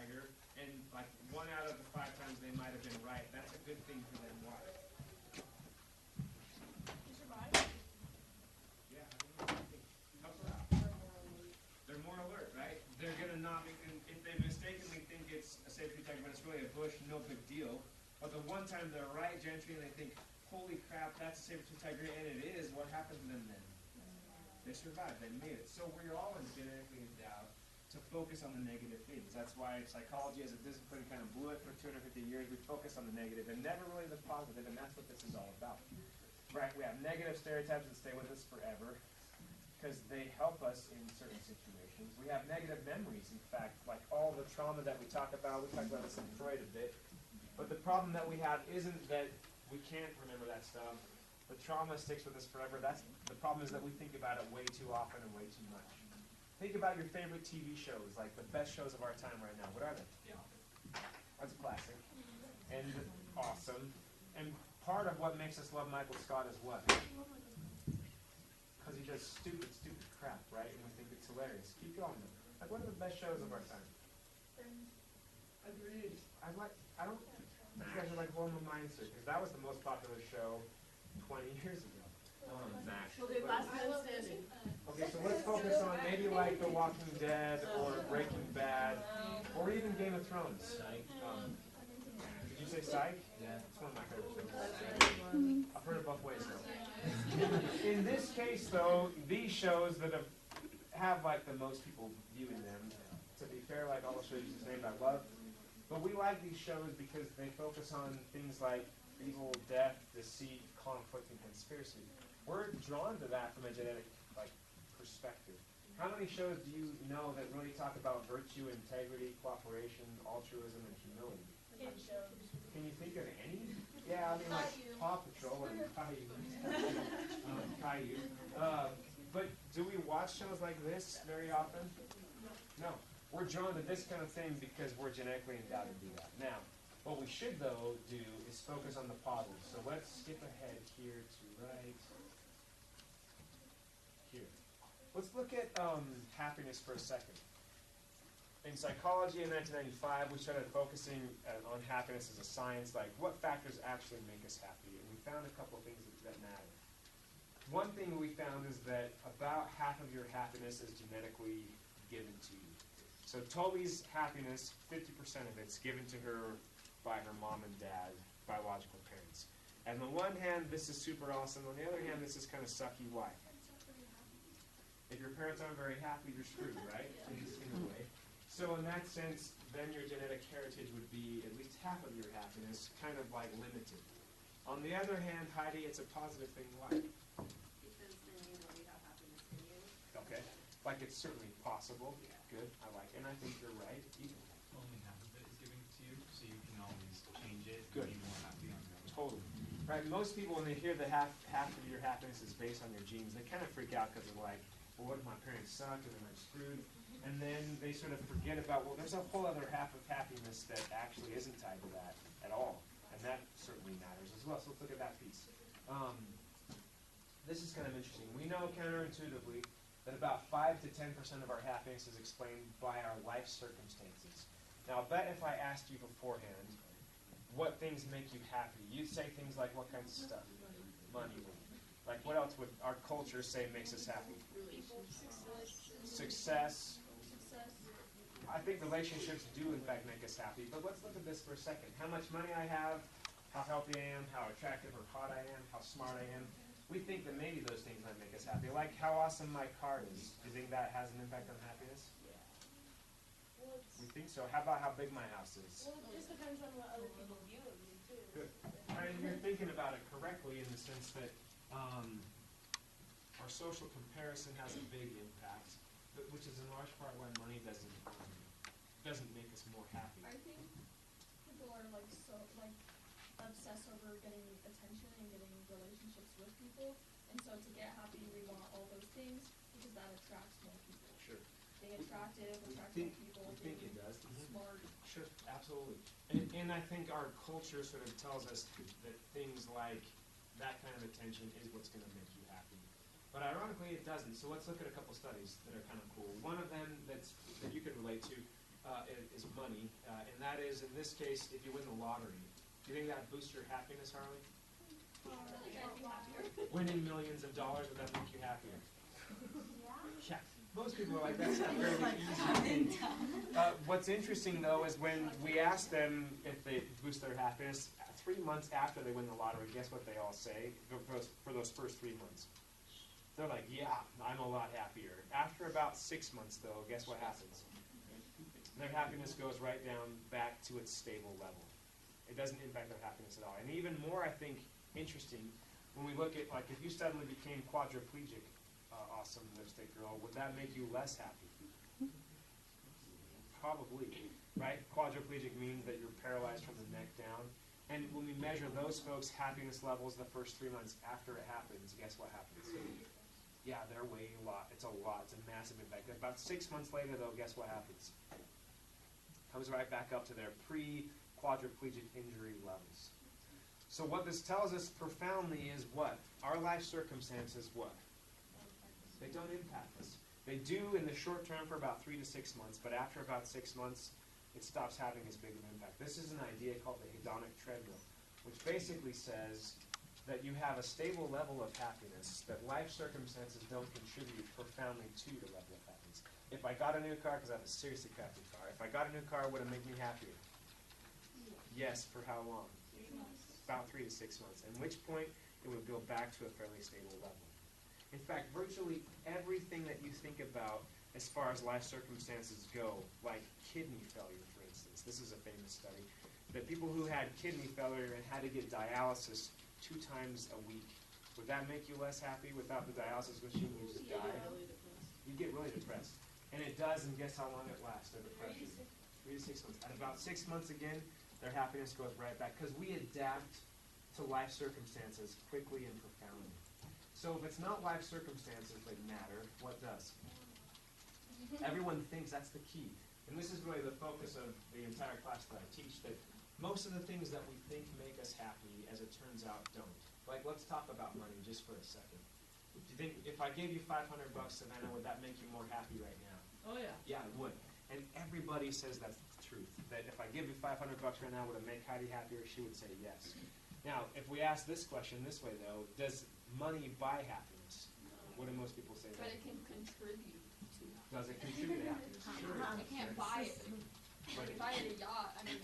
tiger, and like 1 out of the 5 times they might have been right. That's a good thing for them. Why? You survive? Yeah, I don't know. Help her out. They're more alert, right? They're gonna not be, and if they mistakenly think it's a saber tooth tiger, but it's really a bush, no big deal. But the one time they're right, gentry, and they think, holy crap, that's a saber tooth tiger, and it is, what happened to them then? They survived, they made it. So we're all genetically endowed to focus on the negative things. That's why psychology as a discipline kind of blew it for 250 years. We focus on the negative and never really the positive, and that's what this is all about. Right? We have negative stereotypes that stay with us forever because they help us in certain situations. We have negative memories, in fact, like all the trauma that we talk about. We talked about this in Freud a bit. But the problem that we have isn't that we can't remember that stuff. The trauma sticks with us forever. The problem is that we think about it way too often and way too much. Think about your favorite TV shows, like the best shows of our time right now. What are they? That's a classic. And awesome. And part of what makes us love Michael Scott is what? Because he does stupid, stupid crap, right? And we think it's hilarious. Keep going. Like, what are the best shows of our time? Agreed. I don't, you guys are like blowing my mind, sir, because that was the most popular show 20 years ago. We'll do Last Man Standing. Okay, so let's focus on maybe like The Walking Dead or Breaking Bad or even Game of Thrones. Did you say Psych? Yeah. It's one of my favorite shows. I've heard it both ways though. In this case though, these shows that have like the most people viewing them, to be fair, like all the shows you just named I love, but we like these shows because they focus on things like evil, death, deceit, conflict, and conspiracy. We're drawn to that from a genetic perspective. How many shows do you know that really talk about virtue, integrity, cooperation, altruism, and humility? Can you think of any? Yeah, I mean like Paw Patrol and Caillou. But do we watch shows like this very often? No. We're drawn to this kind of thing because we're genetically endowed to do that. Now, what we should, though, do is focus on the positive. So let's skip ahead here to right here. Let's look at happiness for a second. In psychology in 1995, we started focusing on happiness as a science, like what factors actually make us happy. And we found a couple of things that matter. One thing we found is that about half of your happiness is genetically given to you. So Toby's happiness, 50% of it's given to her by her mom and dad, biological parents. And on the one hand, this is super awesome. On the other hand, this is kind of sucky. Why? If your parents aren't very happy, you're screwed, right? In a way. So in that sense, then your genetic heritage would be at least half of your happiness, kind of like limited. On the other hand, Heidi, it's a positive thing. Why? Because then you know you have happiness in you. Okay. Like it's certainly possible. Good. I like it. And I think you're right. Ethan. Only half of it is given to you, so you can always change it Good. and be more happy on your own. Totally. Right. Most people, when they hear that half of your happiness is based on your genes, they kind of freak out because they're like, well, what if my parents suck and then I'm screwed? And then they sort of forget about, well, there's a whole other half of happiness that actually isn't tied to that at all. And that certainly matters as well. So let's look at that piece. This is kind of interesting. We know counterintuitively that about 5 to 10% of our happiness is explained by our life circumstances. Now, I'll bet if I asked you beforehand what things make you happy, you'd say things like what kinds of stuff? Money. Like what else would our culture say makes us happy? Success. I think relationships do in fact make us happy, but let's look at this for a second. How much money I have, how healthy I am, how attractive or hot I am, how smart I am. We think that maybe those things might make us happy. Like how awesome my car is. Do you think that has an impact on happiness? We think so. How about how big my house is? Well, it just depends on what other people view of you, too. Good. And you're thinking about it correctly in the sense that our social comparison has a big impact, which is in large part why money doesn't make us more happy. I think people are obsessed over getting attention and getting relationships with people, and so to get happy, we want all those things because that attracts more people. Sure. Being attractive attracts more people. We think it does. Smart. Sure, absolutely. And I think our culture sort of tells us that things like that kind of attention is what's going to make you happy. But ironically, it doesn't. So let's look at a couple studies that are kind of cool. One of them that you could relate to, is money, and that is, in this case, if you win the lottery. Do you think that boosts your happiness, Harley? Winning millions of dollars, would that make you happier? Yeah. Most people are like, that's not very easy. What's interesting, though, is when we ask them if they boost their happiness, 3 months after they win the lottery, guess what they all say for those first 3 months? They're like, yeah, I'm a lot happier. After about 6 months, though, guess what happens? Their happiness goes right down back to its stable level. It doesn't impact their happiness at all. And even more, I think, interesting, when we look at, like, if you suddenly became quadriplegic, awesome lipstick girl, would that make you less happy? Probably, right? Quadriplegic means that you're paralyzed from the neck down. And when we measure those folks' happiness levels the first 3 months after it happens, guess what happens? Yeah, they're way a lot. It's a lot. It's a massive impact. About 6 months later, though, guess what happens? Comes right back up to their pre-quadriplegic injury levels. So what this tells us profoundly is what? Our life circumstances, what? They don't impact us. They do in the short term for about 3 to 6 months, but after about 6 months, it stops having as big of an impact. This is an idea called the hedonic treadmill, which basically says that you have a stable level of happiness, that life circumstances don't contribute profoundly to the level of happiness. If I got a new car, because I have a seriously crappy car, if I got a new car, would it make me happier? Yes, for how long? About 3 to 6 months, at which point it would go back to a fairly stable level. In fact, virtually everything that you think about as far as life circumstances go, like kidney failure, for instance, this is a famous study, that people who had kidney failure and had to get dialysis 2 times a week, would that make you less happy? Without the dialysis machine, you just die? You get really depressed. And it does, and guess how long it lasts, the depression? 3 to 6 months. At about 6 months again, their happiness goes right back, because we adapt to life circumstances quickly and profoundly. So if it's not life circumstances that matter, what does? Everyone thinks that's the key. And this is really the focus of the entire class that I teach, that most of the things that we think make us happy, as it turns out, don't. Like, let's talk about money just for a second. Do you think, if I gave you $500, Savannah, would that make you more happy right now? Oh, yeah. Yeah, it would. And everybody says that's the truth. That if I give you $500 right now, would it make Heidi happier? She would say yes. Now, if we ask this question this way, though, does money buy happiness? What do most people say? But it can contribute to that. Does it contribute to happiness? Sure. I can't buy it. If I had a yacht, I mean,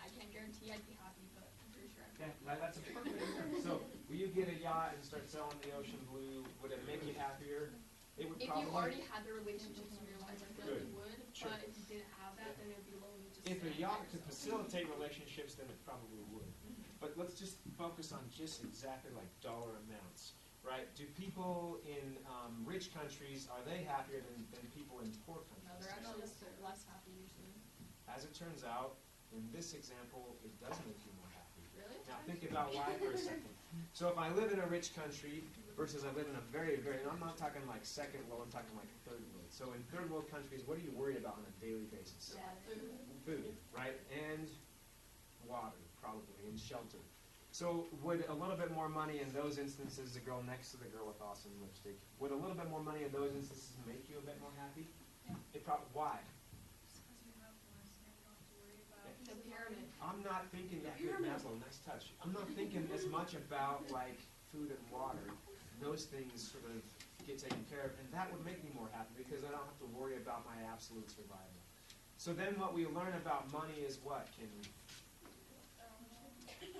I can't guarantee I'd be happy, but I'm pretty sure I'd be happy. Yeah, that's a perfect example. So, will you get a yacht and start selling the ocean blue? Would it make you happier? It would If probably. you already had the relationships in your life, I feel like Good. you would. Sure. But if you didn't have that, then it would be lonely just If a sitting yacht by could yourself. facilitate relationships, then it probably would. But let's just focus on just exactly like dollar amounts, right? Do people in rich countries, are they happier than people in poor countries? No, they're actually just less happy usually. As it turns out, in this example, it does make you more happy. Really? Now think about why for a second. So if I live in a rich country versus I live in a very, very, and I'm not talking like second world, I'm talking like third world. So in third world countries, what are you worried about on a daily basis? Yeah, food. Food, right? And water, probably, and shelter. So would a little bit more money in those instances, the girl next to the girl with awesome lipstick, would a little bit more money in those instances make you a bit more happy? Yeah. It probably, why? The pyramid. I'm not thinking, yeah, good, Maslow, nice touch. I'm not thinking as much about like food and water. Those things sort of get taken care of, and that would make me more happy because I don't have to worry about my absolute survival. So then what we learn about money is what, Kimmy?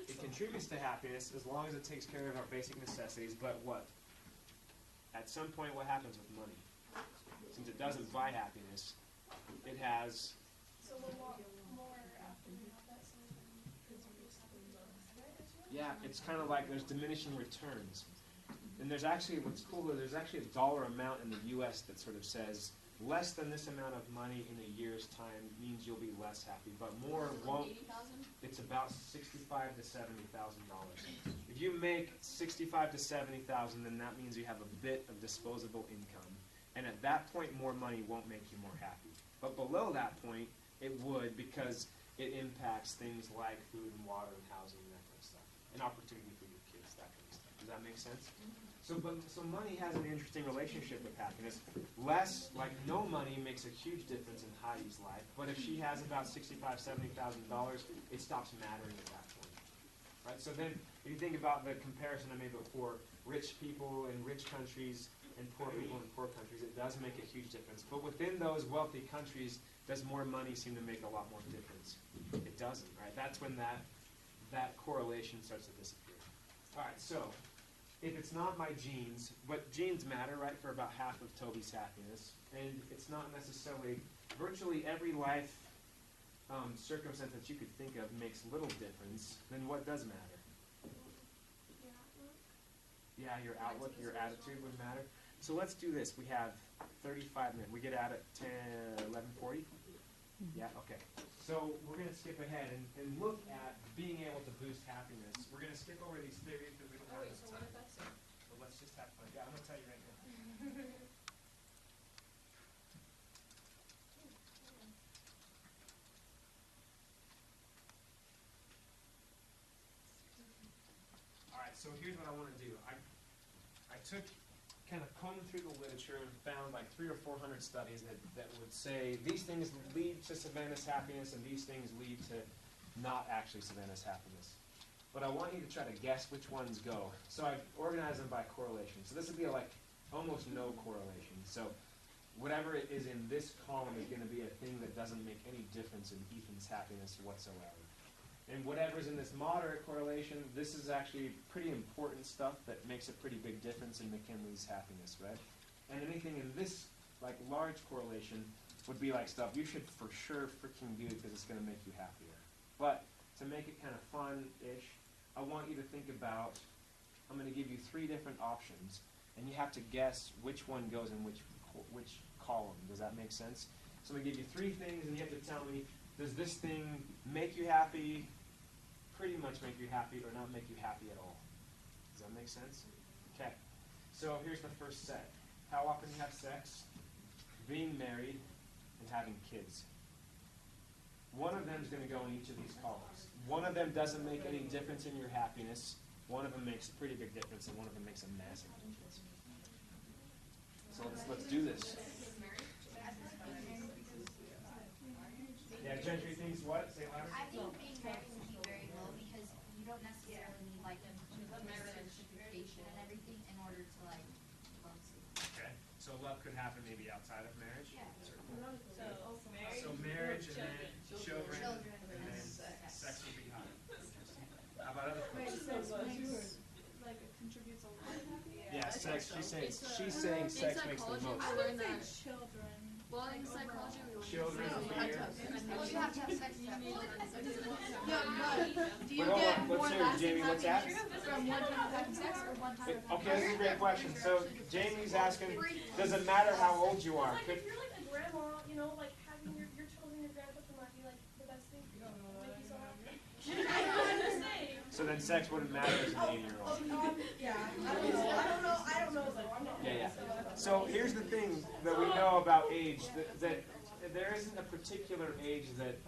It contributes to happiness as long as it takes care of our basic necessities, but what? At some point, what happens with money? Since it doesn't buy happiness, it has... So we'll want more after we have that, so we can Yeah, it's kind of like there's diminishing returns. And there's actually, what's cool is there's actually a dollar amount in the U.S. that sort of says less than this amount of money in a year's time means you'll be less happy, but more won't. 80,000? It's about $65,000 to $70,000. If you make $65,000 to $70,000, then that means you have a bit of disposable income, and at that point, more money won't make you more happy. But below that point, it would, because it impacts things like food and water and housing and that kind of stuff. an opportunity for your kids, that kind of stuff. Does that make sense? So money has an interesting relationship with happiness. Less, like no money, makes a huge difference in Heidi's life. But if she has about $65,000, $70,000, it stops mattering at that point. Right? So then, if you think about the comparison I made before, rich people in rich countries and poor people in poor countries, it does make a huge difference. But within those wealthy countries, does more money seem to make a lot more difference? It doesn't, right? That's when that correlation starts to disappear. All right, so if it's not my genes, but genes matter, right, for about half of Toby's happiness, and it's not necessarily, virtually every life circumstance that you could think of makes little difference, then what does matter? Yeah, your outlook, your attitude would matter. So let's do this. We have 35 minutes. We get out at 11:40? Yeah, okay. So we're going to skip ahead and look at being able to boost happiness. We're going to skip over these theories because we don't have enough time. But let's just have fun. Yeah, I'm going to tell you right now. All right, so here's what I want to do. I took, kind of combed through the literature and found like 300 or 400 studies that would say these things lead to Savannah's happiness and these things lead to not actually Savannah's happiness. But I want you to try to guess which ones go. So I've organized them by correlation. So this would be like almost no correlation. So whatever it is in this column is going to be a thing that doesn't make any difference in Ethan's happiness whatsoever. And whatever's in this moderate correlation, this is actually pretty important stuff that makes a pretty big difference in McKinley's happiness, right? And anything in this like large correlation would be like stuff you should for sure freaking do because it's going to make you happier. But to make it kind of fun-ish, I want you to think about, I'm going to give you 3 different options, and you have to guess which one goes in which column. Does that make sense? So I'm going to give you 3 things, and you have to tell me, does this thing make you happy, pretty much make you happy, or not make you happy at all? Does that make sense? Okay. So here's the first set. How often you have sex, being married, and having kids. One of them is going to go in each of these columns. One of them doesn't make any difference in your happiness. One of them makes a pretty big difference, and one of them makes a massive difference. So let's do this. Yeah, Gentry thinks what? Say it louder. I think being married would be very low because you don't necessarily need like certification and everything in order to like love someone. Okay. So love could happen maybe outside of marriage? Yeah. So marriage and then children and then sex. sex would be high. How about other folks? Like it contributes a lot. Yeah, sex. She's saying sex makes the most. I learned that children. Well, in psychology, we learn Children, fear. Well, you have to have sex to have Do you Wait, get hold on. more Let's hear lasting Jamie. What's that? From one time of having sex or one time of having Okay, this is a great question. So Jamie's asking, does it matter how old you are? Like if you're like a grandma, you know, like having your children, your grandchildren might be like the best thing for you. Make you so happy. I'm just saying. So then sex wouldn't matter as an 80-year-old. Yeah, I don't know though. I'm not. Yeah. So here's the thing that we know about age, that there isn't a particular age that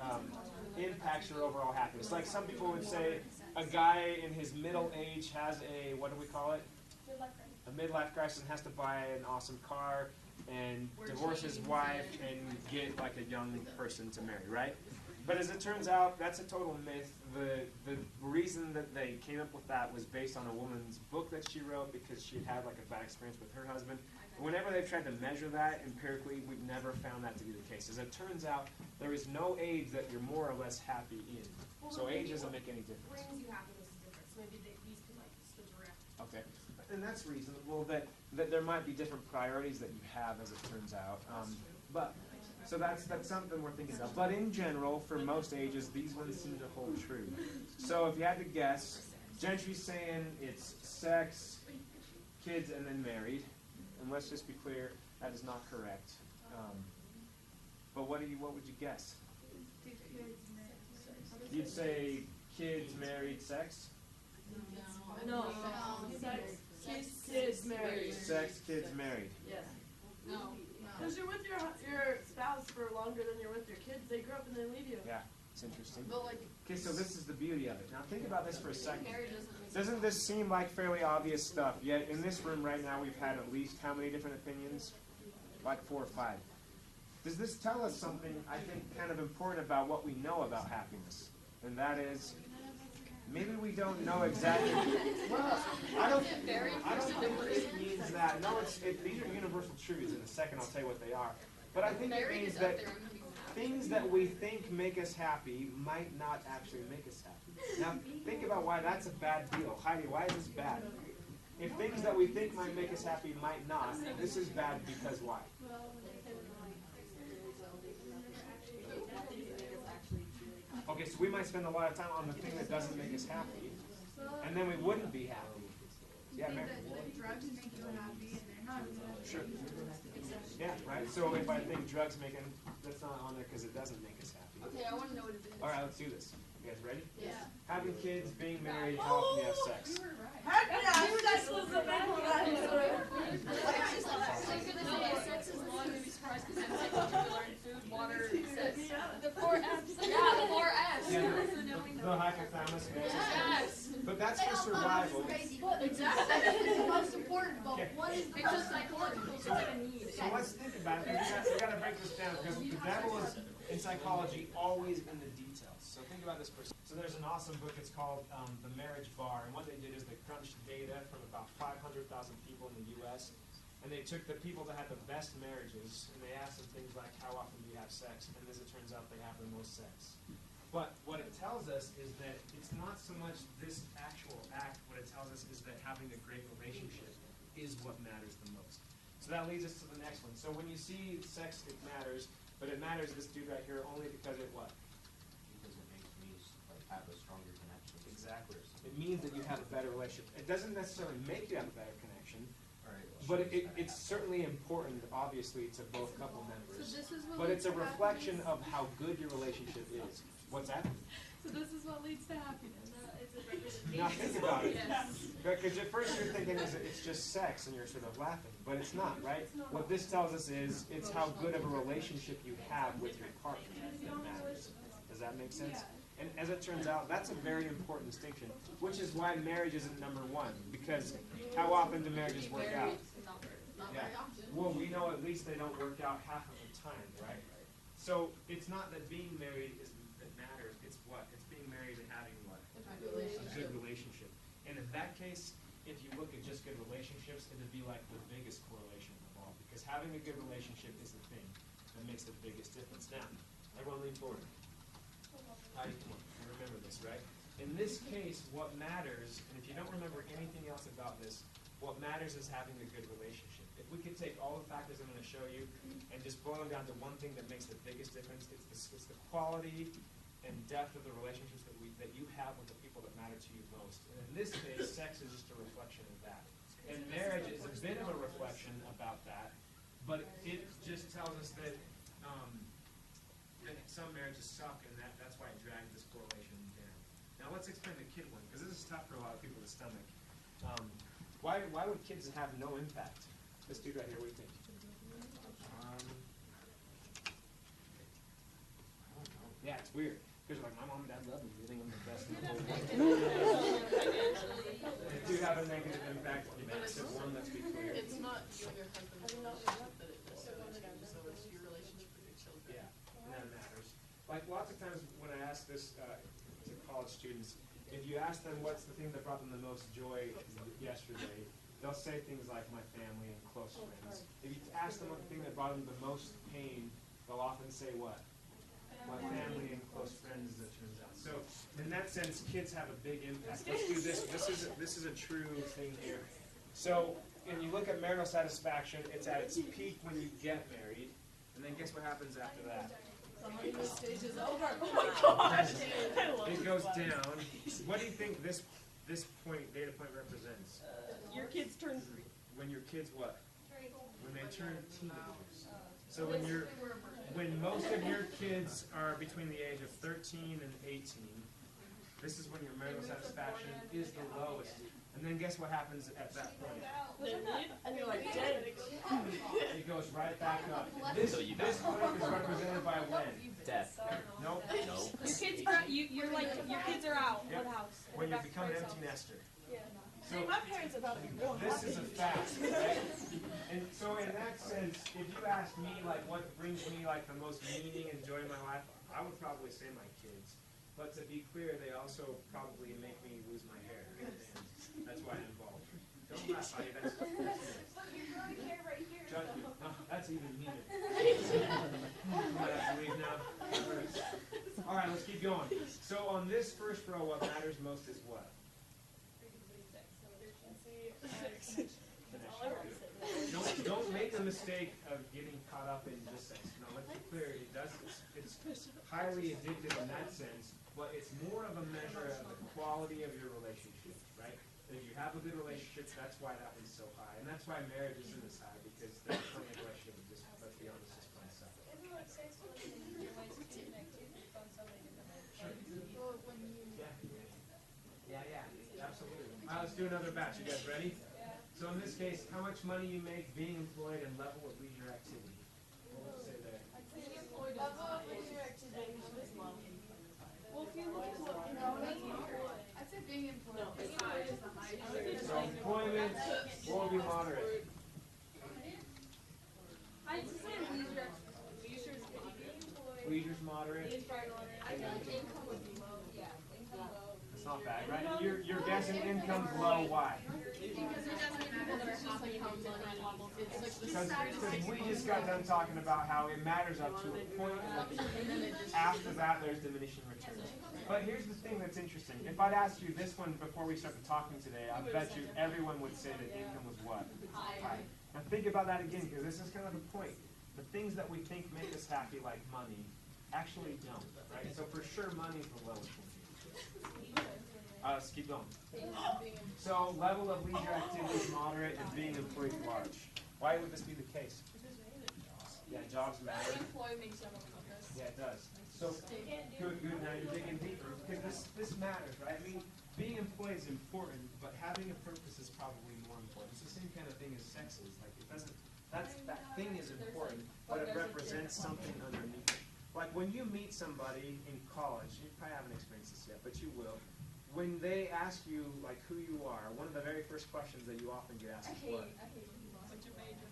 impacts your overall happiness. Like some people would say a guy in his middle age has a, what do we call it? A midlife crisis and has to buy an awesome car and divorce his wife and get like a young person to marry, right? But as it turns out, that's a total myth. The reason that they came up with that was based on a woman's book that she wrote because she had like a bad experience with her husband. Whenever they've tried to measure that empirically, we've never found that to be the case. As it turns out, there is no age that you're more or less happy in. So age doesn't make any difference. Brings you happiness is different. So maybe these could like switch around. Okay. And that's reasonable that there might be different priorities that you have as it turns out. So that's something we're thinking about. But in general, for most ages, these ones seem to hold true. So if you had to guess, Gentry's saying it's sex, kids, and then married. And let's just be clear, that is not correct. But what would you guess? You'd say kids, married, sex? No. Sex, kids, married. Sex, kids, married. Yes. No. Because you're with your spouse for longer than you're with your kids. They grow up and they leave you. Yeah. It's interesting. But like, Okay, so this is the beauty of it. Now think about this for a second. marriage doesn't. Doesn't this seem like fairly obvious stuff? Yet in this room right now, we've had at least how many different opinions? Like 4 or 5. Does this tell us something, I think, kind of important about what we know about happiness? And that is, maybe we don't know exactly. Well, I don't think it means that. No, these are universal truths. In a second, I'll tell you what they are. But I think it Marriage means is that up there and he's things that we think make us happy might not actually make us happy. Now, think about why that's a bad deal. Heidi, why is this bad? If things that we think might make us happy might not, this is bad because why? Okay, so we might spend a lot of time on the thing that doesn't make us happy, and then we wouldn't be happy. Yeah, Mary? drugs make you happy and they're not. Sure. Yeah, right? So if I think drugs make it, that's not on there because it doesn't make us happy. Okay, I want to know what it is. All right, let's do this. You guys ready? Yeah. Having kids, being married, how often you have sex? Sex was the best one. Sex is long, you'd be surprised because in sex you learn food, water, sex. The 4 F's. Yeah, the 4 F's. Yeah, the hypothalamus. Yes. But that's for survival. Exactly. The most important, but Okay. what is the It's most just psychological, it's important? like a need. So let's think about it. We got to break this down because the devil is, in psychology, always in the details. So think about this person. So there's an awesome book. It's called The Marriage Bar. And what they did is they crunched data from about 500,000 people in the U.S. And they took the people that had the best marriages and they asked them things like, how often do you have sex? And as it turns out, they have the most sex. But what it tells us is that it's not so much this actual act. What it tells us is that having a great relationship is what matters the most. So that leads us to the next one. So when you see sex, it matters. But it matters, this dude right here, only because it what? Because it makes me have a stronger connection. Exactly. It means that you have a better relationship. It doesn't necessarily make you have a better connection, All right, well, but she's it's certainly important, obviously, to both couple members. So this is what But leads it's a to reflection happiness. of how good your relationship is. What's that? So this is what leads to happiness. Now think about it. Yes. Because at first you're thinking it's just sex and you're sort of laughing, but it's not, right? What this tells us is it's how good of a relationship you have with your partner that matters. Does that make sense? And as it turns out, that's a very important distinction, which is why marriage isn't number one. Because how often do marriages work out? Yeah. Well, we know at least they don't work out half of the time, right? So it's not that being married is that matters. It's what? It's being married and having what? A good relationship. And in that case, if you look at just good relationships, it would be like the biggest correlation of all. Because having a good relationship is the thing that makes the biggest difference. Now, everyone lean forward. Heidi, come on. You remember this, right? In this case, what matters, and if you don't remember anything else about this, what matters is having a good relationship. If we could take all the factors I'm going to show you and just boil them down to one thing that makes the biggest difference, it's the quality and depth of the relationships that you have with the people that matter to you most. And in this case, sex is just a reflection of that. And marriage is a bit of a reflection about that, but it just tells us that some marriages suck, and that's why it drags this correlation down. Now let's explain the kid one, because this is tough for a lot of people to stomach. Why would kids have no impact? This dude right here, what do you think? Yeah, it's weird. Because like, my mom and dad love me. They think I'm the best in the whole world. They do have a negative impact, a massive one, let's be clear. It's not you and your husband's relationship that it does, so it's your relationship with your children. Yeah, and that matters. Like lots of times when I ask this to college students, if you ask them what's the thing that brought them the most joy yesterday, they'll say things like my family and close friends. If you ask them what the thing that brought them the most pain, they'll often say what? My family and close friends, as it turns out. So in that sense, kids have a big impact. Let's do this. This is a true thing here. So when you look at marital satisfaction, it's at its peak when you get married, and then guess what happens after that? This stage is over. Oh my gosh. It goes down. What do you think this data point represents? Your kids turn 3. When your kids what? When they turn teenagers. So when most of your kids are between the age of 13 and 18, this is when your marital satisfaction is the lowest. And then guess what happens at that point? And you're like, dead. It goes right back up. This point is represented by when? Death. Nope. No. You're like, your kids are out Yep. of the house. and When you they're back become by an themselves. empty nester. Yeah. So See, my parents have helped me real hard. this is a fact, right? And so in that sense, if you ask me like what brings me like the most meaning and joy in my life, I would probably say my kids. But to be clear, they also probably make me lose my hair, and that's why I'm involved. Don't laugh, honey. That's Look, you're growing hair right here. judge me. So. No, that's even meaner. Might have to leave now. All right, let's keep going. So on this first row, what matters most is what? Don't make the mistake of getting caught up in just sex. Now, let's be clear, it's highly addictive in that sense, but it's more of a measure of the quality of your relationship, right? If you have a good relationship, that's why that one's so high. And that's why marriage isn't as high, because there's plenty of relationships, just, let's be honest, just plain stuff. Isn't like sex one of the easier ways to connect to people on so many different ways? Well, when you. Yeah, absolutely. All right, let's do another batch. You guys ready? So in this case, how much money you make, being employed, and level of leisure activity. What would you say there? Being employed is high. Well, if you look at what, I'd say being employed. No, it's high. It's the highest. So employment, what would be moderate? I'd say leisure. Leisure is being employed. Leisure's moderate. Is right on it. I feel like income would be low, yeah, income low. That's not bad, right? You're guessing income's low. Why? Because it doesn't matter that how money level. It's like the Because we just got done talking about how it matters up to a point, and after that there's diminishing returns. But here's the thing that's interesting. If I'd asked you this one before we started talking today, I bet you everyone would say that income was what? High. Now think about that again, because this is kind of the point. The things that we think make us happy, like money, actually don't, right? So for sure, money's the lowest one. Let's keep going. So level of leisure activity is moderate and being employed large. Why would this be the case? Yeah, jobs matter. Employee makes them focus. Yeah, it does. So good. Now you're digging deeper because this matters, right? I mean, being employed is important, but having a purpose is probably more important. It's the same kind of thing as sex is. Like it doesn't. That thing is important, but it represents something underneath it. Like when you meet somebody in college, you probably haven't experienced this yet, but you will. When they ask you like who you are, one of the very first questions that you often get asked is what? I hate when people ask, what's your major?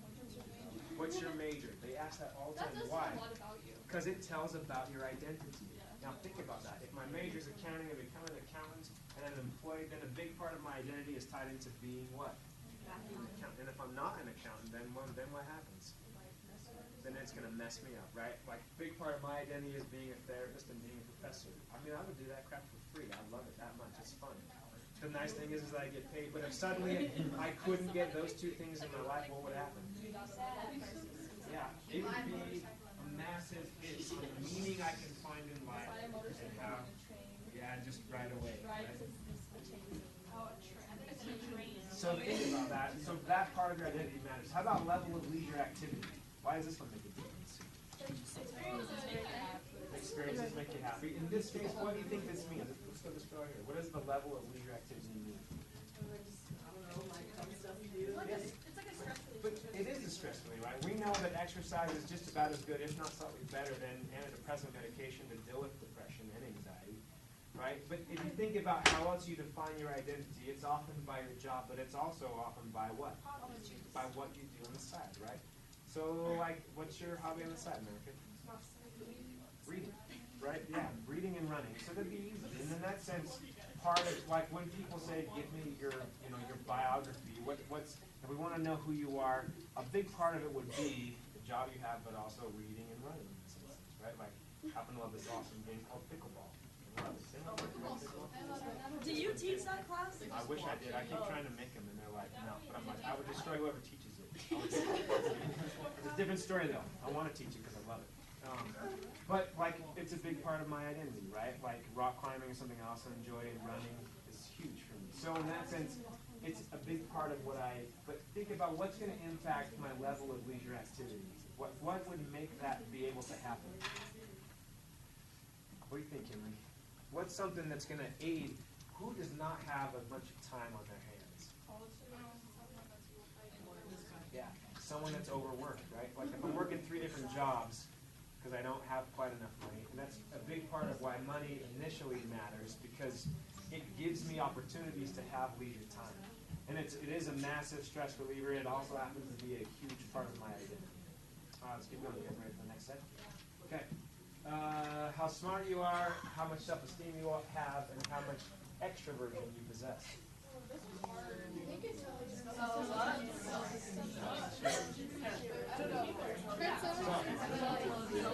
What's your major? They ask that all the That time. does Why? say a lot about you. Because it tells about your identity. Now think about that. If my major is accounting and become an accountant and I'm employed, then a big part of my identity is tied into being what? An accountant. And if I'm not an accountant, then what happens? Then it's going to mess me up, right? Like a big part of my identity is being a therapist and being a professor. I mean, I would do that crap for free. I love it that much. It's fun. The nice thing is that I get paid. But if suddenly I couldn't get those two things in my life, what would happen? Yeah, it would be a massive hit on the meaning I can find in life and how, yeah, just right away. Right? So think about that. So that part of your identity matters. How about level of leisure activity? Why does this one make a difference? Experiences make you happy. In this case, what do you think this means? Let's go this right here. What does the level of leisure activity mean? It's like a stress relief. But it is a stress reliever, right? We know that exercise is just about as good, if not slightly better, than antidepressant medication to deal with depression and anxiety, right? But if you think about how else you define your identity, it's often by your job, but it's also often by what? By what you do on the side, right? So, like, what's your hobby on the side, America? Reading, right? Yeah, reading and running. So that'd be easy. And in that sense, part of, like, when people say, give me your biography, what's, if we want to know who you are, a big part of it would be the job you have, but also reading and running in this instance, right? Like, I happen to love this awesome game called pickleball. I love it. Anyone play pickleball? Do you teach that class? I wish I did. I keep trying to make them, and they're like, no. But I'm like, I would destroy whoever teaches it. It's a different story, though. I want to teach it because I love it. But, like, it's a big part of my identity, right? Like, rock climbing is something I also enjoy, and running is huge for me. So, in that sense, it's a big part of what but think about what's going to impact my level of leisure activity. What would make that be able to happen? What do you think, Henry? What's something that's going to aid? Who does not have a bunch of time on their hands? Yeah, someone that's overworked, right? Like if I'm working 3 different jobs, because I don't have quite enough money. And that's a big part of why money initially matters, because it gives me opportunities to have leisure time. And it is a massive stress reliever. It also happens to be a huge part of my identity. Let's keep going. Get ready for the next set. Okay. How smart you are, how much self-esteem you have, and how much extroversion you possess.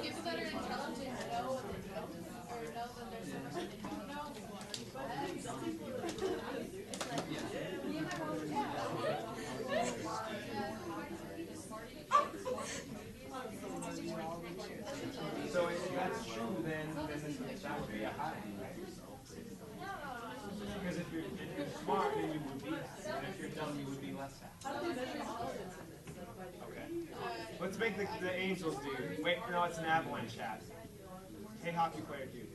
People that are intelligent know what they don't know, or know that there's so much they don't know. So if that's true, then that would be a high, right? Because if you're smart, then you would be happy. And if you're dumb, you would be less happy. Okay. Let's make the Angels do. Wait, no, it's an Avalanche hat. Hey, hockey player, dude.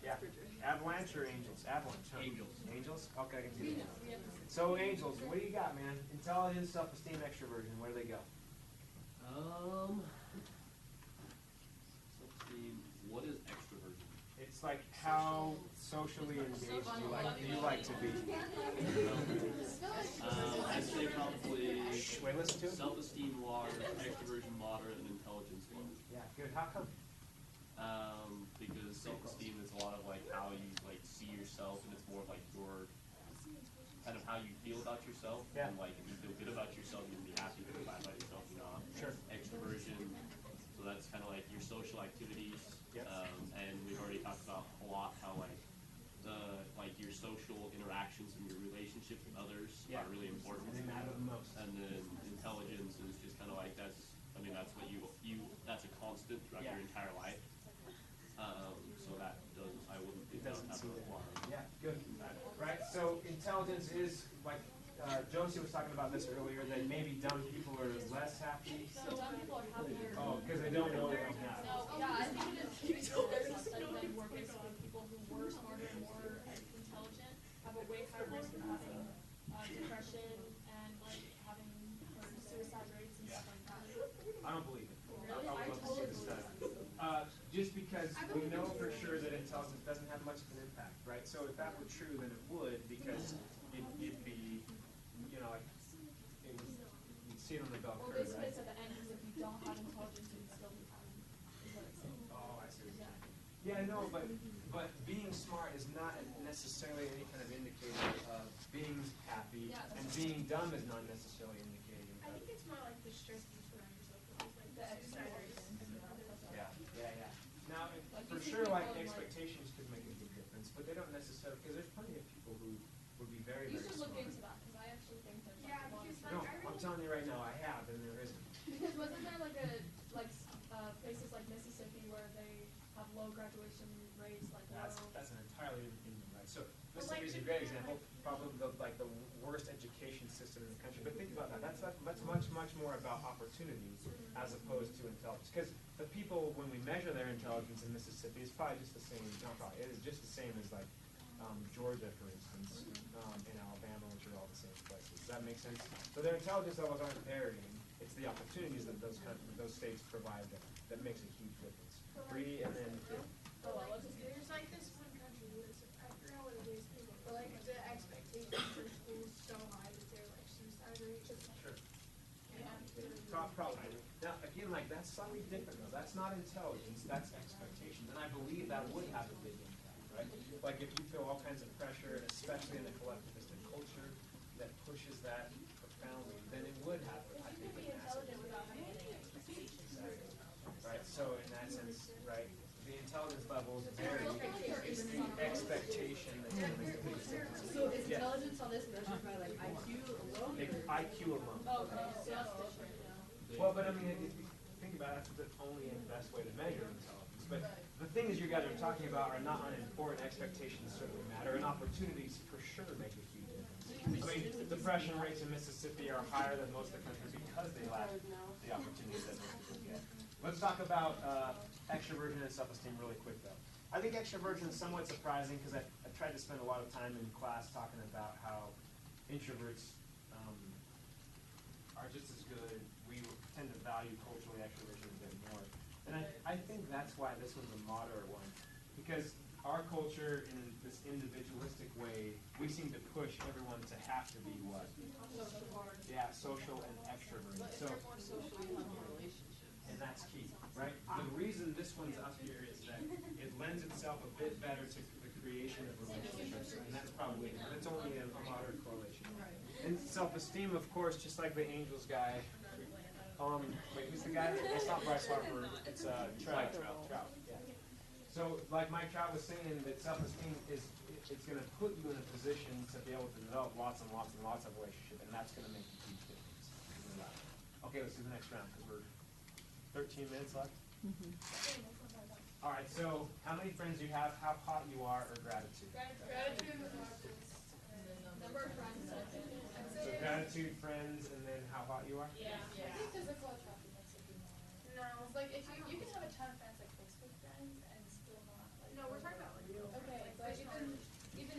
Yeah. Avalanche or Angels? Avalanche. Huh? Angels. Angels? Okay, I can see that. So Angels, what do you got, man? Intelligence, self-esteem, extroversion. Where do they go? Self-esteem. What is extroversion? It's like how socially engaged you like to be. I'd say probably Wait, listen to it. self-esteem lower, extroversion moderate, and intelligence low. Yeah, good. How come? Because self-esteem is a lot of like how you like see yourself, and it's more of like your kind of how you feel about yourself. Yeah. And like if you feel good about yourself, you'll be happy about yourself. You know. Sure. Extroversion. So that's kind of like your social activities. Yes. And we've already talked about a lot how like your social interactions and your relationships with others Yeah. are really important. They matter the most. And then intelligence is just kind of like that's what you that's a constant throughout Yeah. your entire life. So that doesn't I wouldn't It think that doesn't would have seem a to. lot. Yeah, good. Right. So intelligence is like Josie was talking about this earlier. That maybe dumb people are less happy. So dumb people are happier. Oh, because they don't know what they don't have. No, yeah, I think it is. There's a study done where basically people who were smarter and more intelligent have a way higher risk of having depression and like having suicide rates and stuff like that. I don't believe it. Really? I would love to see the study. Just because we know for sure that intelligence doesn't have much of an impact, right? So if that were true, then it would, because it'd be, you know, like, you'd see it on the bell Well, curve, basically right? it's at the end because if you don't have intelligence, you'd still be happy. Is what it's saying. Oh, I see what you're Yeah. saying. Yeah, I know, but being smart is not necessarily any kind of indicator of being happy, Yeah, and being dumb is not necessarily indicating I of. think it's more like the stress you put on yourself, like The suicide rates. Yeah. Now, for sure, like, expectations could make a big difference, but they don't necessarily, because there's plenty of people who would be very, You very should smart. look into that because I actually think there's like Yeah, a lot of because, stuff. No, I'm telling you right now, I have, and there isn't. Because wasn't there like places like Mississippi where they have low graduation rates, like That's an entirely different thing, right? So Mississippi is a great example, probably the worst education system in the country. But think about that. That's much more about opportunities as opposed to intelligence. Because the people, when we measure their intelligence in Mississippi, it's probably just the same. Not probably. It is just the same as like Georgia, for instance, and Alabama, which are all the same places. Does that make sense? So their intelligence levels aren't varying. It's the opportunities that those states provide that makes a huge difference. Three, and then There's like this one country where I forgot what it is, but like the expectations for schools so high that they're like suicide rates. sure. Yeah. Probably. Now, again, like, that's slightly different, though. That's not intelligence, that's expectations. And I believe that would have a big impact, right? Like, if you feel all kinds of pressure, especially in a collectivistic culture that pushes that profoundly, then it would have, I You think, can be a massive intelligent without impact. having any expectations. Right? So, in that sense, right, the intelligence levels vary. It's the expectation that makes the biggest difference. So is Yeah. intelligence on this measured by like IQ alone? IQ alone. Oh, okay, so that's different. Well, but I mean, if you think about it, that's the only and best way to measure intelligence. But the things you guys are talking about are not unimportant. Expectations certainly matter, and opportunities for sure make a huge difference. I mean, depression rates in Mississippi are higher than most of the country because they lack the opportunities that most people get. Let's talk about extroversion and self-esteem really quick, though. I think extroversion is somewhat surprising because I tried to spend a lot of time in class talking about how introverts are just as good. We tend to value culturally extroversion a bit more. And I think that's why this one's a moderate one. Because our culture, in this individualistic way, we seem to push everyone to have to be what? Yeah, social and extroverted. But if So, you're more social, you have more relationships. and that's key, right? The reason this one's up here is that it lends itself a bit better to the creation of relationships, and that's probably, but it's only a moderate correlation. Right. And self-esteem, of course, just like the Angels guy. Wait, who's the guy? It's not Bryce Harper. It's Trout. Trout. Yeah. So, like Mike Trout was saying, that self-esteem it's going to put you in a position to be able to develop lots and lots and lots of relationship, and that's going to make a huge difference. Okay, let's do the next round because we're 13 minutes left. All right. So, how many friends you have, how hot you are, or gratitude? Gratitude. Number of friends. So gratitude, friends, and then how hot you are? Yeah. I think physical attraction makes it be more. No, it's like if you can have a ton of friends, like Facebook friends, and still not like. No, we're talking about like real. Okay, but even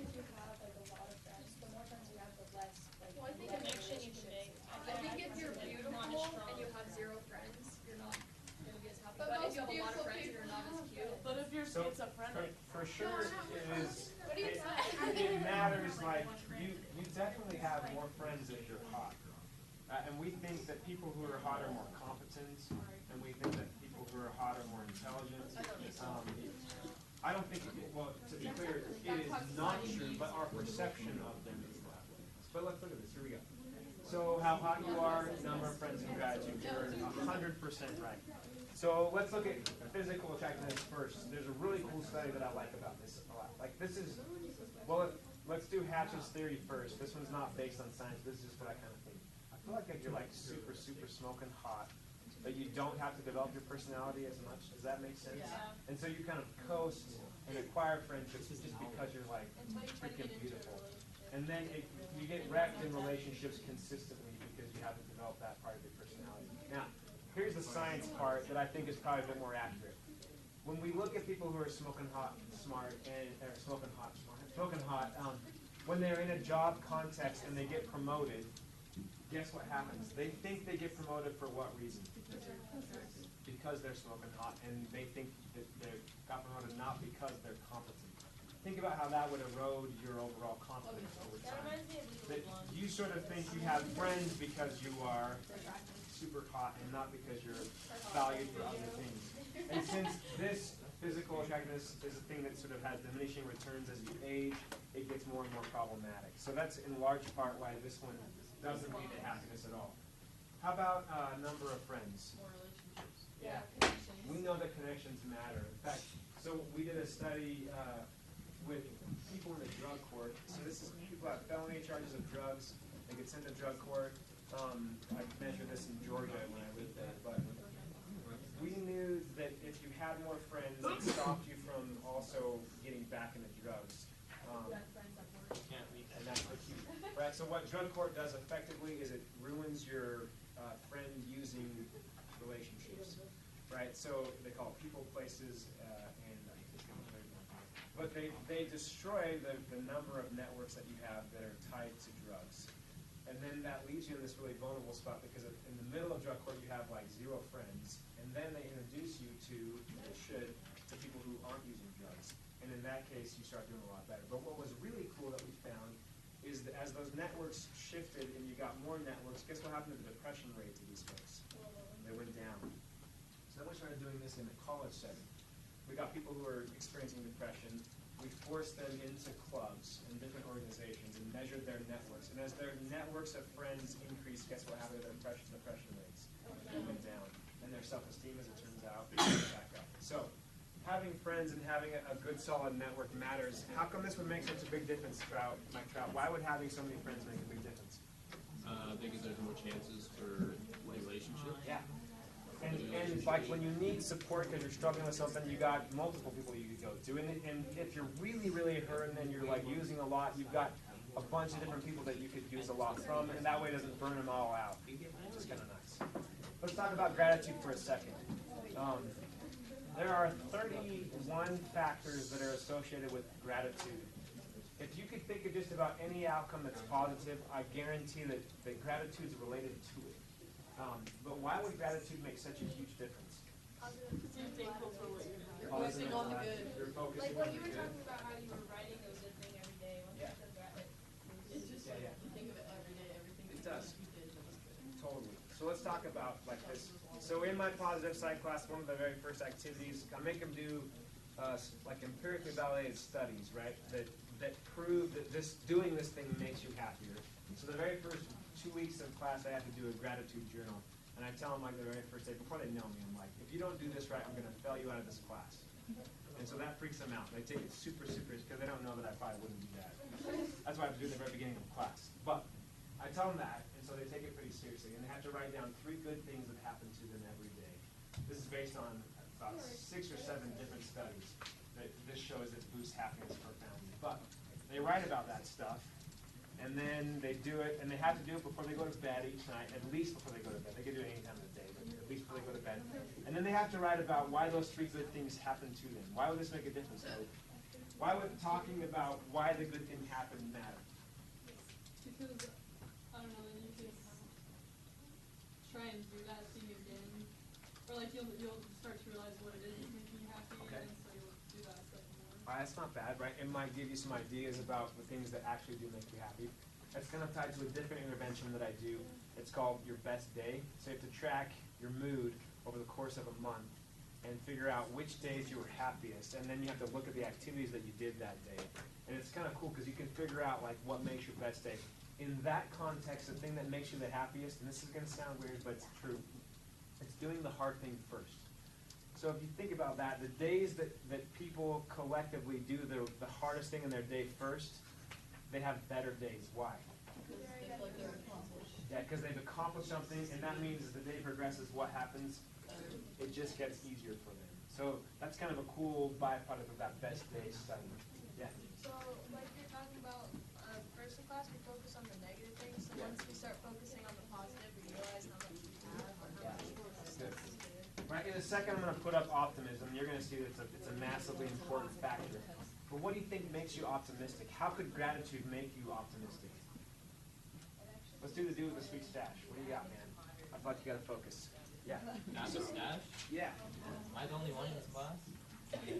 if you have like a lot of friends, the more friends you have, the less like. Well, I think connection you can make. I think if you're beautiful and you have zero friends, you're not gonna be as happy. But if you have a lot of friends and you're not as cute. But if you're So, schizophrenic, for sure, it is. What do you It matters. Like you definitely have more friends if you're hot, and we think that people who are hot are more competent, and we think that people who are hot are more intelligent. I don't think. Well, to be clear, it is not true, but our perception of them is that way. But let's look at this. Here we go. So, how hot you are, number of friends and gratitude. You're 100% right. So let's look at physical attractiveness first. There's a really cool study that I like about this a lot. Like this is, well, let's do Hatch's theory first. This one's not based on science. This is just what I kind of think. I feel like if you're like super smoking hot, but you don't have to develop your personality as much. Does that make sense? Yeah. And so you kind of coast and acquire friendships just because you're like freaking beautiful. And then you get wrecked in relationships consistently because you haven't developed that part of your personality. Now, here's the science part that I think is probably a bit more accurate. When we look at people who are smoking hot, when they're in a job context and they get promoted, guess what happens? They think they get promoted for what reason? Because they're smoking hot, and they think that they got promoted not because they're competent. Think about how that would erode your overall confidence over That time. reminds me of That Legally Blonde. you sort of think you have friends because you are super hot and not because you're valued for other things. And since this physical attractiveness is a thing that sort of has diminishing returns as you age, it gets more and more problematic. So that's in large part why this one doesn't lead to happiness at all. How about number of friends? more relationships. Yeah. Connections. We know that connections matter. In fact, so we did a study with people in the drug court. So this is people who have felony charges of drugs. They get sent to drug court. I measured this in Georgia when I lived there. But we knew that if you had more friends, it stopped you from also getting back into drugs. And that's the key. Right? So what drug court does effectively is it ruins your friend using relationships. Right? So they call it people, places, and but they destroy the number of networks that you have that are tied to drugs. And then that leaves you in this really vulnerable spot because in the middle of drug court you have like 0 friends, and then they introduce you to, they should, to people who aren't using drugs. And in that case you start doing a lot better. But what was really cool that we found is that as those networks shifted and you got more networks, guess what happened to the depression rates of these folks? They went down. So then we started doing this in a college setting. We got people who are experiencing depression. We forced them into clubs and different organizations and measured their networks. And as their networks of friends increased, guess what happened to their depression rates? They went down. And their self-esteem, as it turns out, went back up. So having friends and having a good, solid network matters. How come this would make such a big difference, Mike Trout? Why would having so many friends make a big difference? Because there's more chances for relationship. Yeah. And like when you need support because you're struggling with something, you got multiple people you could go to. And if you're really, really hurting and you're like using a lot, you've got a bunch of different people that you could use a lot from, and that way it doesn't burn them all out, which is kind of nice. Let's talk about gratitude for a second. There are 31 factors that are associated with gratitude. If you could think of just about any outcome that's positive, I guarantee that gratitude is related to it. But why would gratitude make such a huge difference? Positive thankful for what you have. You're Positive focusing on the thought. good. You're focusing Like on what the you were good. talking about, how you were writing a good thing every day. Once Yeah. you said that, It's just Yeah, like, yeah. you think of it every day, everything It that does. you did that was good. Totally. So let's talk about like this. So in my positive psych class, one of the very first activities, I make them do like empirically validated studies, right? That prove that doing this thing makes you happier. So the very first 2 weeks of class, I have to do a gratitude journal, and I tell them like the very first day before they know me, I'm like, if you don't do this right, I'm going to fail you out of this class. And so that freaks them out. They take it super serious because they don't know that I probably wouldn't do that. That's why I have to do it at the very beginning of class. But I tell them that, and so they take it pretty seriously, and they have to write down 3 good things that happen to them every day. This is based on about 6 or 7 different studies that this shows that boosts happiness profoundly. But they write about that stuff, and then they do it, and they have to do it before they go to bed each night, at least before they go to bed. They can do it any time of the day, but at least before they go to bed. And then they have to write about why those 3 good things happen to them. Why would this make a difference? Why would talking about why the good thing happened matter? Because, I don't know, then you can try and do that thing again. Or like you'll start to realize what it is that's making you happy, Okay. and so you'll do that stuff more. That's not bad, right? It might give you some ideas about the things that actually do make you happy. That's kind of tied to a different intervention that I do. It's called Your Best Day. So you have to track your mood over the course of a month and figure out which days you were happiest. And then you have to look at the activities that you did that day. And it's kind of cool because you can figure out like what makes your best day. In that context, the thing that makes you the happiest, and this is going to sound weird, but it's true, it's doing the hard thing first. So if you think about that, the days that people collectively do the hardest thing in their day first, they have better days. Why? Because they feel like they're accomplished. Yeah, because they've accomplished something, and that means as the day progresses, what happens? It just gets easier for them. So that's kind of a cool byproduct of that best day study. Yeah. So, like you're talking about, first in class, we focus on the negative things. So once we start focusing on the positive, we realize how much we have or how much Good. Right. In a second, I'm going to put up optimism. You're going to see that it's a massively important factor. But what do you think makes you optimistic? How could gratitude make you optimistic? Let's do the dude with the sweet stash. What do you got, man? I thought you got to focus. Yeah. Not the stash? Yeah. Am I the only one in this class?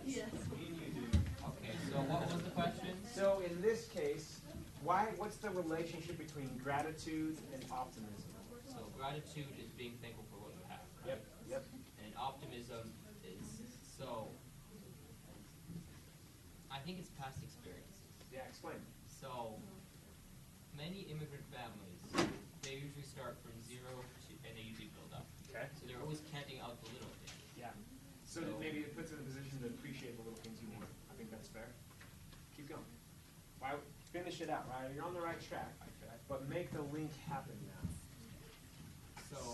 Yes. Me and you, dude. Okay, so what was the question? So in this case, what's the relationship between gratitude and optimism? So gratitude is being thankful for what you have, right? Yep. And optimism is, so, I think it's past experiences. Yeah, explain. So, many immigrant families, they usually start from 0 to, and they usually build up. Okay. So they're always counting out the little things. Yeah. So that maybe it puts you in a position to appreciate the little things you want. I think that's fair. Keep going. Why finish it out, right? You're on the right track, but make the link happen now.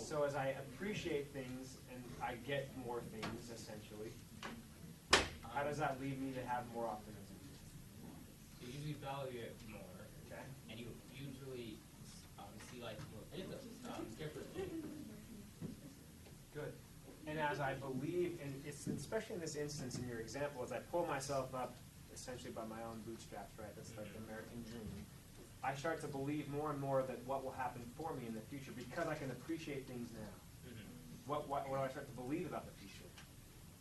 So as I appreciate things and I get more things, essentially, how does that lead me to have more optimism? You usually value it more, Okay. and you usually see life more differently. Good. And as I believe, and it's especially in this instance in your example, as I pull myself up essentially by my own bootstraps, right? That's like the American dream. I start to believe more and more that what will happen for me in the future because I can appreciate things now. What do I start to believe about the future?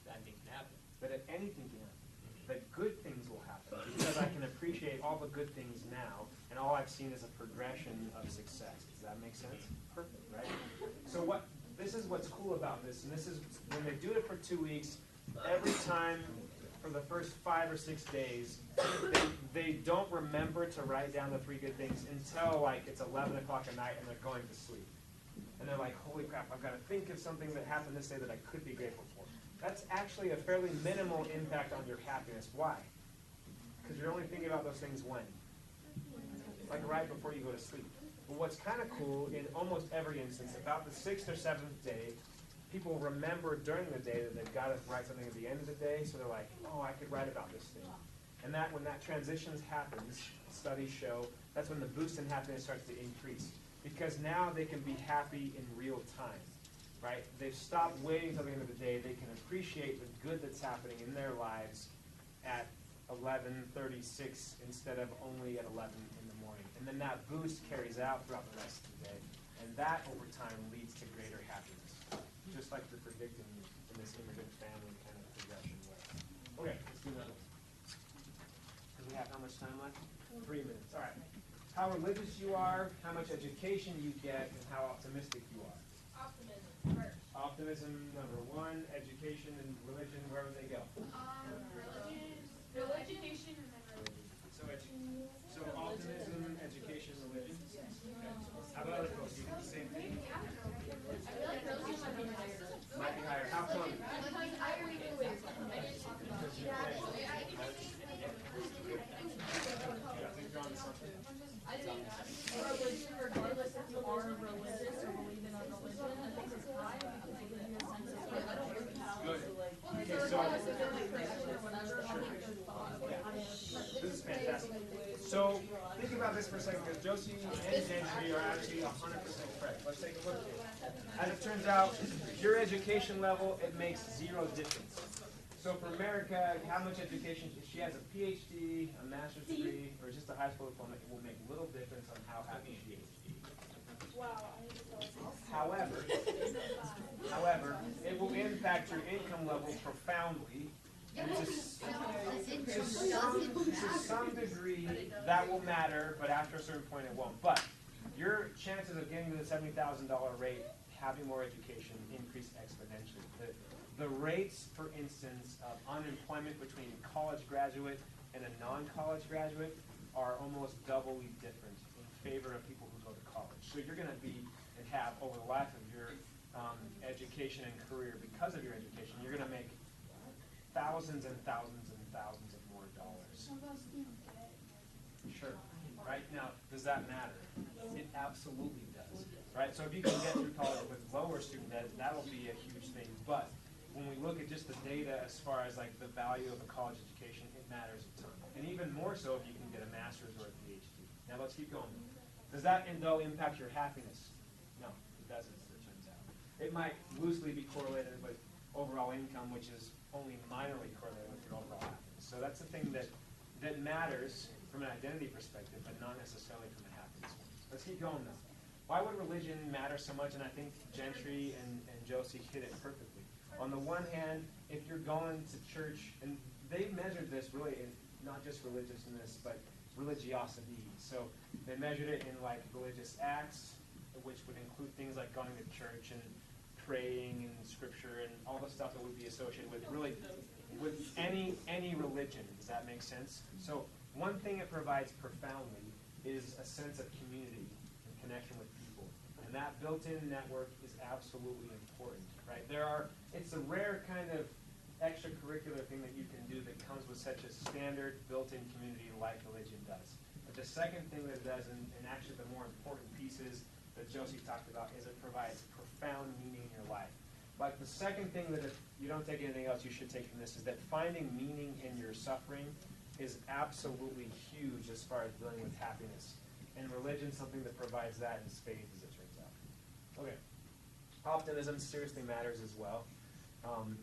That thing can happen. That anything can happen. That good things will happen because I can appreciate all the good things now, and all I've seen is a progression of success. Does that make sense? Perfect, right? So this is what's cool about this, and this is when they do it for 2 weeks, every time for the first 5 or 6 days, they don't remember to write down the 3 good things until like it's 11 o'clock at night and they're going to sleep. And they're like, holy crap, I've got to think of something that happened this day that I could be grateful for. That's actually a fairly minimal impact on your happiness. Why? Because you're only thinking about those things when? Like right before you go to sleep. But what's kind of cool, in almost every instance, about the 6th or 7th day, people remember during the day that they've got to write something at the end of the day, so they're like, oh, I could write about this thing. And that when that transition happens, studies show, that's when the boost in happiness starts to increase. Because now they can be happy in real time, right? They've stopped waiting until the end of the day. They can appreciate the good that's happening in their lives at 11:36 instead of only at 11 in the morning. And then that boost carries out throughout the rest of the day. And that, over time, leads to greater happiness. just like you're predicting in this immigrant family kind of progression way. Okay, let's do another one. Because we have how much time left? 3 minutes. All right. How religious you are, how much education you get, and how optimistic you are. Optimism first. Optimism, number 1. Education and religion, where would they go? Education and then religion. So optimism, education, religion. How about other folks? You do the same thing? I feel like religion might be higher. Might be higher. How come? I think religion, regardless if you are religious or believe in a religion, I think it's high because it gives you a sense of like, I don't really have Good. Okay, so regardless if you're a Christian or whatever, I think there's thought of what I am. this is fantastic. So think about this for a second, because Josie and Gentry are actually 100% correct. Let's take a look. As it turns out, your education level, it makes 0 difference. So for America, how much education, if she has a PhD, a master's degree, or just a high school diploma, it will make little difference on how happy she is. Wow, I need to tell us. However, it will impact your income level profoundly. And to some degree, that will matter, but after a certain point, it won't. But your chances of getting to the $70,000 rate, having more education, increase exponentially. The rates, for instance, of unemployment between a college graduate and a non-college graduate are almost doubly different in favor of people who go to college. So you're going to be and have, over the life of your education and career, because of your education, you're going to make thousands and thousands and thousands of more dollars. Sure. Right? Now, does that matter? It absolutely does. Right? So if you can get through college with lower student debt, that'll be a huge thing. But when we look at just the data as far as like the value of a college education, it matters a ton. And even more so if you can get a master's or a PhD. Now let's keep going. Does that though impact your happiness? No, it doesn't, as it turns out. It might loosely be correlated with overall income, which is only minorly correlated with your overall happiness. So that's the thing that matters from an identity perspective, but not necessarily from a happiness one. Let's keep going though. Why would religion matter so much? And I think Gentry and Josie hit it perfectly. On the one hand, if you're going to church, and they measured this really in not just religiousness, but religiosity. So they measured it in like religious acts, which would include things like going to church and praying and scripture and all the stuff that would be associated with really with any religion. Does that make sense? So one thing it provides profoundly is a sense of community and connection with people. And that built-in network is absolutely important, right? It's a rare kind of extracurricular thing that you can do that comes with such a standard built-in community like religion does. But the second thing that it does, and actually the more important pieces that Josie talked about, is it provides profound meaning in your life. Like the second thing that if you don't take anything else you should take from this is that finding meaning in your suffering is absolutely huge as far as dealing with happiness. And religion's something that provides that in spades, as it turns out. Okay. Optimism seriously matters as well.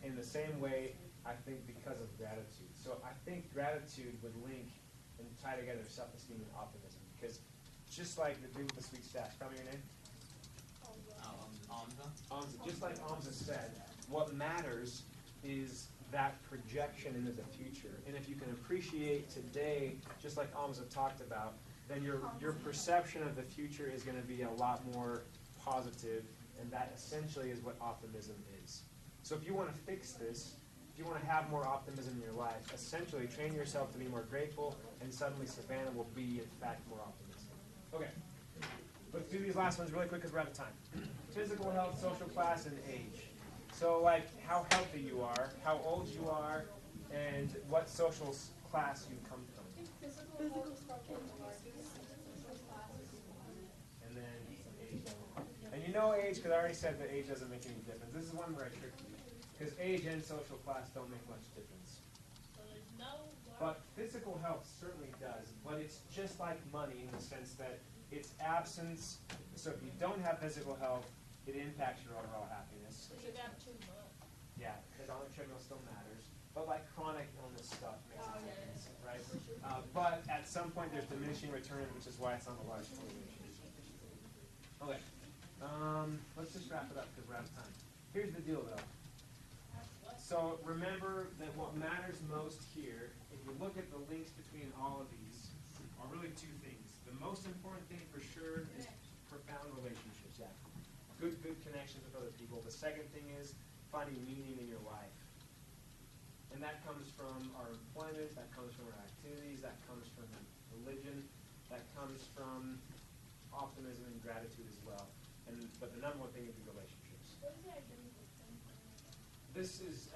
In the same way, I think because of gratitude. So I think gratitude would link and tie together self-esteem and optimism. Because just like the dude with the sweet stash, tell me your name. Amza. Just like Amza said, what matters is that projection into the future. And if you can appreciate today, just like Amza talked about, then your perception of the future is going to be a lot more positive, and that essentially is what optimism is. So if you want to fix this, if you want to have more optimism in your life, essentially train yourself to be more grateful, and suddenly Savannah will be, in fact, more optimistic. Okay. Let's do these last ones really quick because we're out of time. Physical health, social class, and age. So like how healthy you are, how old you are, and what social class you come from. Physical is probably And then age. And you know age because I already said that age doesn't make any difference. This is one where I tricked you. Because age and social class don't make much difference. So there's no But physical health certainly does. But it's just like money in the sense that its absence, so if you don't have physical health, it impacts your overall happiness. So you got too much. Yeah, because on the treadmill still matters. But like chronic illness stuff makes a difference, right? But at some point there's diminishing returns, which is why it's on the large correlation. Okay. Let's just wrap it up because we're out of time. Here's the deal though. So remember that what matters most here, if you look at the links between all of these, are really two things. The most important thing for sure is profound relationships. Yeah. Good connections with other people. The second thing is finding meaning in your life. And that comes from our employment, that comes from our activities, that comes from religion, that comes from optimism and gratitude as well. But the number one thing is the relationships. What is the identity of thing? This is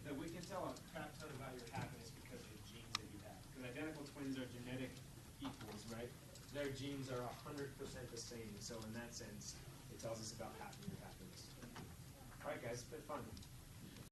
that we can tell a crap ton about your happiness because of the genes that you have. Because identical twins are genetic equals, right? Their genes are 100% the same. So in that sense, it tells us about your happiness. All right, guys, it's been fun.